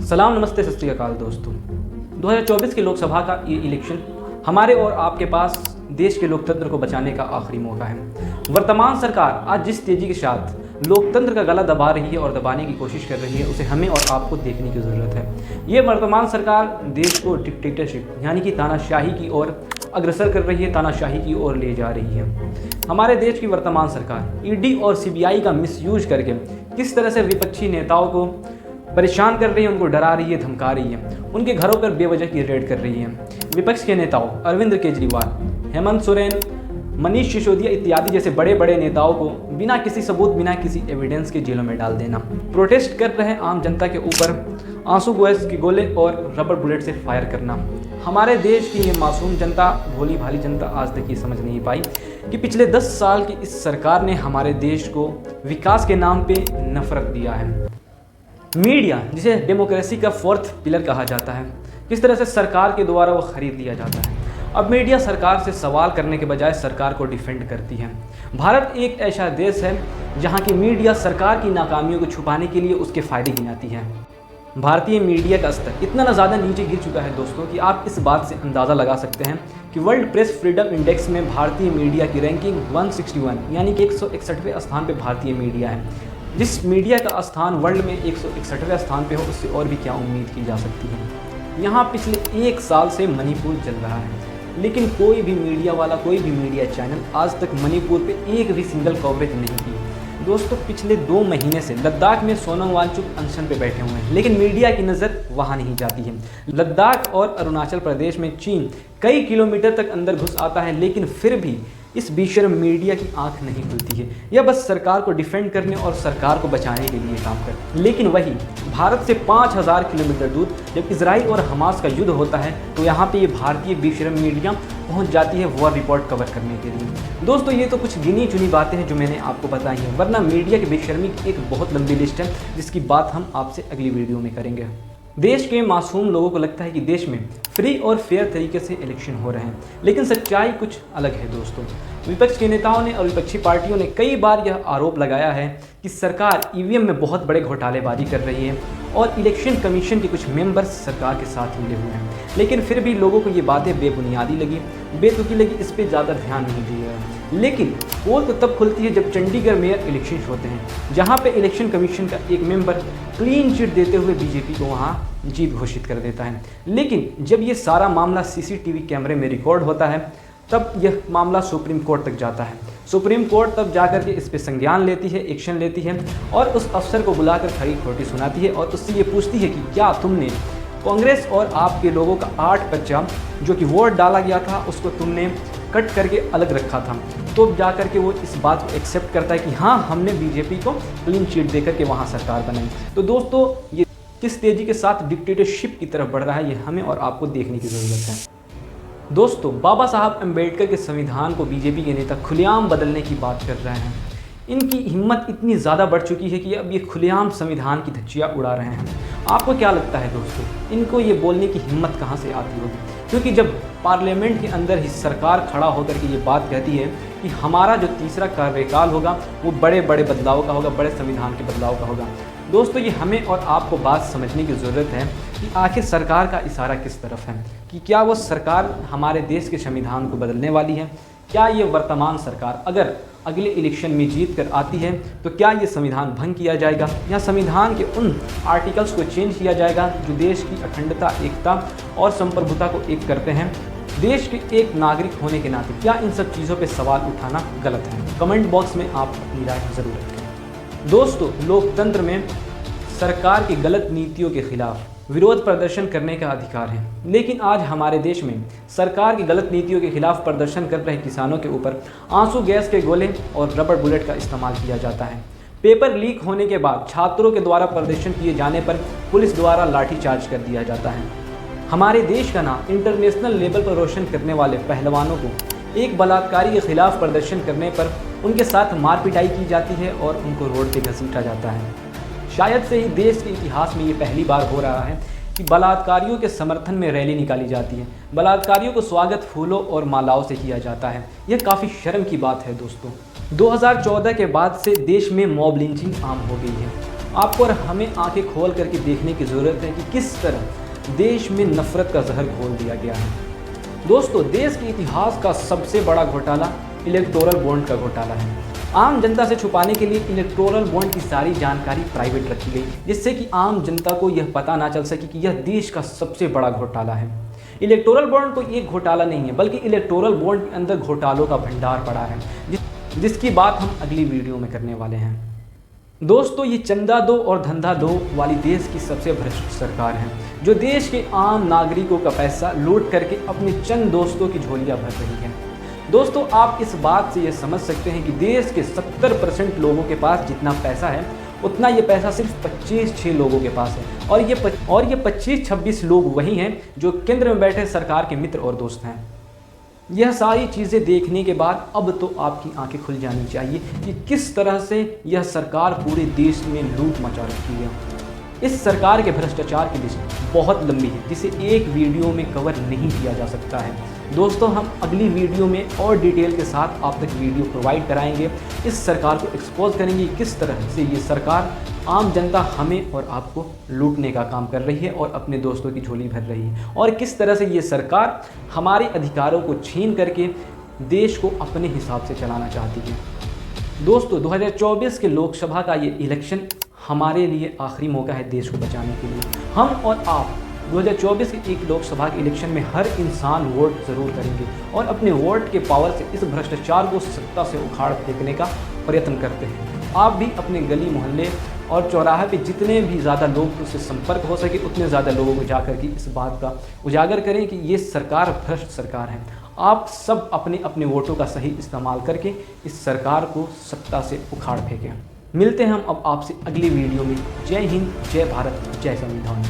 सलाम नमस्ते सत श्री अकाल दोस्तों। 2024 के लोकसभा का ये इलेक्शन हमारे और आपके पास देश के लोकतंत्र को बचाने का आखिरी मौका है। वर्तमान सरकार आज जिस तेजी के साथ लोकतंत्र का गला दबा रही है और दबाने की कोशिश कर रही है, उसे हमें और आपको देखने की ज़रूरत है। ये वर्तमान सरकार देश को डिक्टेटरशिप यानी कि तानाशाही की ओर अग्रसर कर रही है, तानाशाही की ओर ले जा रही है। हमारे देश की वर्तमान सरकार ईडी और सीबीआई का मिसयूज करके किस तरह से विपक्षी नेताओं को परेशान कर रही है, उनको डरा रही है, धमका रही है, उनके घरों पर बेवजह की रेड कर रही है। विपक्ष के नेताओं अरविंद केजरीवाल, हेमंत सोरेन, मनीष सिसोदिया इत्यादि जैसे बड़े बड़े नेताओं को बिना किसी सबूत, बिना किसी एविडेंस के जेलों में डाल देना, प्रोटेस्ट कर रहे आम जनता के ऊपर आंसू गैस के गोले और रबर बुलेट से फायर करना। हमारे देश की ये मासूम जनता, भोली भाली जनता आज तक ये समझ नहीं पाई कि पिछले 10 साल की इस सरकार ने हमारे देश को विकास के नाम पे नफरत दिया है। मीडिया, जिसे डेमोक्रेसी का 4th पिलर कहा जाता है, किस तरह से सरकार के द्वारा वो खरीद लिया जाता है। अब मीडिया सरकार से सवाल करने के बजाय सरकार को डिफेंड करती है। भारत एक ऐसा देश है जहां की मीडिया सरकार की नाकामियों को छुपाने के लिए उसके फायदे गिनाती है। भारतीय मीडिया का स्तर इतना ज़्यादा नीचे गिर चुका है दोस्तों कि आप इस बात से अंदाज़ा लगा सकते हैं कि वर्ल्ड प्रेस फ्रीडम इंडेक्स में भारतीय मीडिया की रैंकिंग 161 यानी कि 161वें स्थान पर भारतीय मीडिया है। जिस मीडिया का स्थान वर्ल्ड में 161वें स्थान पे हो, उससे और भी क्या उम्मीद की जा सकती है। यहाँ पिछले 1 साल से मणिपुर चल रहा है, लेकिन कोई भी मीडिया वाला, कोई भी मीडिया चैनल आज तक मणिपुर पे एक भी सिंगल कवरेज नहीं की। दोस्तों पिछले 2 महीने से लद्दाख में सोनम वांगचुक अनशन पे बैठे हुए हैं, लेकिन मीडिया की नज़र वहाँ नहीं जाती है। लद्दाख और अरुणाचल प्रदेश में चीन कई किलोमीटर तक अंदर घुस आता है, लेकिन फिर भी इस बेशर्म मीडिया की आंख नहीं खुलती है। यह बस सरकार को डिफेंड करने और सरकार को बचाने के लिए काम करती है। लेकिन वही भारत से 5000 किलोमीटर दूर जब इजराइल और हमास का युद्ध होता है, तो यहाँ पे ये भारतीय बेशर्म मीडिया पहुँच जाती है वॉर रिपोर्ट कवर करने के लिए। दोस्तों ये तो कुछ गिनी चुनी बातें हैं जो मैंने आपको बताई हैं, वरना मीडिया की बेशर्मी की एक बहुत लंबी लिस्ट है, जिसकी बात हम आपसे अगली वीडियो में करेंगे। देश के मासूम लोगों को लगता है कि देश में फ्री और फेयर तरीके से इलेक्शन हो रहे हैं, लेकिन सच्चाई कुछ अलग है दोस्तों। विपक्ष के नेताओं ने और विपक्षी पार्टियों ने कई बार यह आरोप लगाया है कि सरकार ईवीएम में बहुत बड़े घोटालेबाजी कर रही है और इलेक्शन कमीशन के कुछ मेंबर्स सरकार के साथ मिले हुए हैं, लेकिन फिर भी लोगों को ये बातें बेबुनियादी लगी, बेतुकी लगी, इस पर ज़्यादा ध्यान नहीं दिया गया। लेकिन पोल तो तब खुलती है जब चंडीगढ़ मेयर इलेक्शन होते हैं, जहाँ पे इलेक्शन कमीशन का एक मेंबर क्लीन चिट देते हुए बीजेपी को वहाँ जीत घोषित कर देता है। लेकिन जब ये सारा मामला सीसीटीवी कैमरे में रिकॉर्ड होता है, तब यह मामला सुप्रीम कोर्ट तक जाता है। सुप्रीम कोर्ट तब जाकर के इस पे संज्ञान लेती है, एक्शन लेती है और उस अफसर को बुलाकर खरी खोटी सुनाती है और उससे ये पूछती है कि क्या तुमने कांग्रेस और आपके लोगों का 8 बच्चा जो कि वोट डाला गया था उसको तुमने कट करके अलग रखा था। तो जाकर के वो इस बात को एक्सेप्ट करता है कि हाँ, हमने बीजेपी को क्लीन चिट देकर के वहाँ सरकार बनाई। तो दोस्तों ये किस तेज़ी के साथ डिक्टेटरशिप की तरफ बढ़ रहा है, ये हमें और आपको देखने की ज़रूरत है। दोस्तों बाबा साहब अम्बेडकर के संविधान को बीजेपी के नेता खुलेआम बदलने की बात कर रहे हैं। इनकी हिम्मत इतनी ज़्यादा बढ़ चुकी है कि अब ये खुलेआम संविधान की धज्जियाँ उड़ा रहे हैं। आपको क्या लगता है दोस्तों, इनको ये बोलने की हिम्मत कहाँ से आती होगी? क्योंकि जब पार्लियामेंट के अंदर ही सरकार खड़ा होकर के ये बात कहती है कि हमारा जो तीसरा कार्यकाल होगा वो बड़े बड़े बदलाव का होगा, बड़े संविधान के बदलाव का होगा। दोस्तों ये हमें और आपको बात समझने की ज़रूरत है कि आखिर सरकार का इशारा किस तरफ है, कि क्या वो सरकार हमारे देश के संविधान को बदलने वाली है? क्या ये वर्तमान सरकार अगर अगले इलेक्शन में जीत कर आती है तो क्या ये संविधान भंग किया जाएगा या संविधान के उन आर्टिकल्स को चेंज किया जाएगा जो देश की अखंडता, एकता और संप्रभुता को एक करते हैं? देश के एक नागरिक होने के नाते क्या इन सब चीज़ों पे सवाल उठाना गलत है? कमेंट बॉक्स में आप अपनी राय ज़रूर रखें। दोस्तों लोकतंत्र में सरकार की गलत नीतियों के खिलाफ विरोध प्रदर्शन करने का अधिकार है, लेकिन आज हमारे देश में सरकार की गलत नीतियों के खिलाफ प्रदर्शन कर रहे किसानों के ऊपर आंसू गैस के गोले और रबर बुलेट का इस्तेमाल किया जाता है। पेपर लीक होने के बाद छात्रों के द्वारा प्रदर्शन किए जाने पर पुलिस द्वारा लाठीचार्ज कर दिया जाता है। हमारे देश का नाम इंटरनेशनल लेवल पर रोशन करने वाले पहलवानों को एक बलात्कारी के खिलाफ प्रदर्शन करने पर उनके साथ मारपिटाई की जाती है और उनको रोड पर घसीटा जाता है। शायद से ही देश के इतिहास में ये पहली बार हो रहा है कि बलात्कारियों के समर्थन में रैली निकाली जाती है, बलात्कारियों को स्वागत फूलों और मालाओं से किया जाता है। यह काफ़ी शर्म की बात है दोस्तों। 2014 के बाद से देश में मॉब लिंचिंग आम हो गई है। आपको और हमें आंखें खोल करके देखने की ज़रूरत है कि किस तरह देश में नफरत का जहर घोल दिया गया है। दोस्तों, देश के इतिहास का सबसे बड़ा घोटाला इलेक्टोरल बॉन्ड का घोटाला है। आम जनता से छुपाने के लिए इलेक्टोरल बॉन्ड की सारी जानकारी प्राइवेट रखी गई, जिससे कि आम जनता को यह पता ना चल सके कि यह देश का सबसे बड़ा घोटाला है। इलेक्टोरल बॉन्ड कोई एक घोटाला नहीं है, बल्कि इलेक्टोरल बॉन्ड के अंदर घोटालों का भंडार पड़ा है, जिसकी बात हम अगली वीडियो में करने वाले हैं। दोस्तों, ये चंदा दो और धंधा दो वाली देश की सबसे भ्रष्ट सरकार है, जो देश के आम नागरिकों का पैसा लूट करके अपने चंद दोस्तों की झोलियां भर रही है। दोस्तों, आप इस बात से ये समझ सकते हैं कि देश के 70% लोगों के पास जितना पैसा है, उतना ये पैसा सिर्फ 25-6 लोगों के पास है। और ये 25-26 लोग वही हैं जो केंद्र में बैठे सरकार के मित्र और दोस्त हैं। यह सारी चीज़ें देखने के बाद अब तो आपकी आंखें खुल जानी चाहिए कि किस तरह से यह सरकार पूरे देश में लूट मचा रखी है। इस सरकार के भ्रष्टाचार की लिस्ट बहुत लंबी है, जिसे एक वीडियो में कवर नहीं किया जा सकता है। दोस्तों, हम अगली वीडियो में और डिटेल के साथ आप तक वीडियो प्रोवाइड कराएंगे। इस सरकार को एक्सपोज करेंगे किस तरह से ये सरकार आम जनता हमें और आपको लूटने का काम कर रही है और अपने दोस्तों की झोली भर रही है, और किस तरह से ये सरकार हमारे अधिकारों को छीन करके देश को अपने हिसाब से चलाना चाहती है। दोस्तों, 2024 के लोकसभा का ये इलेक्शन हमारे लिए आखिरी मौका है देश को बचाने के लिए। हम और आप 2024 के एक लोकसभा के इलेक्शन में हर इंसान वोट ज़रूर करेंगे और अपने वोट के पावर से इस भ्रष्टाचार को सत्ता से उखाड़ फेंकने का प्रयत्न करते हैं। आप भी अपने गली मोहल्ले और चौराहे पे जितने भी ज़्यादा लोग उससे संपर्क हो सके उतने ज़्यादा लोगों को जाकर के इस बात का उजागर करें कि ये सरकार भ्रष्ट सरकार है। आप सब अपने अपने वोटों का सही इस्तेमाल करके इस सरकार को सत्ता से उखाड़ फेंकें। मिलते हैं हम अब आपसे अगली वीडियो में। जय हिंद, जय भारत, जय संविधान।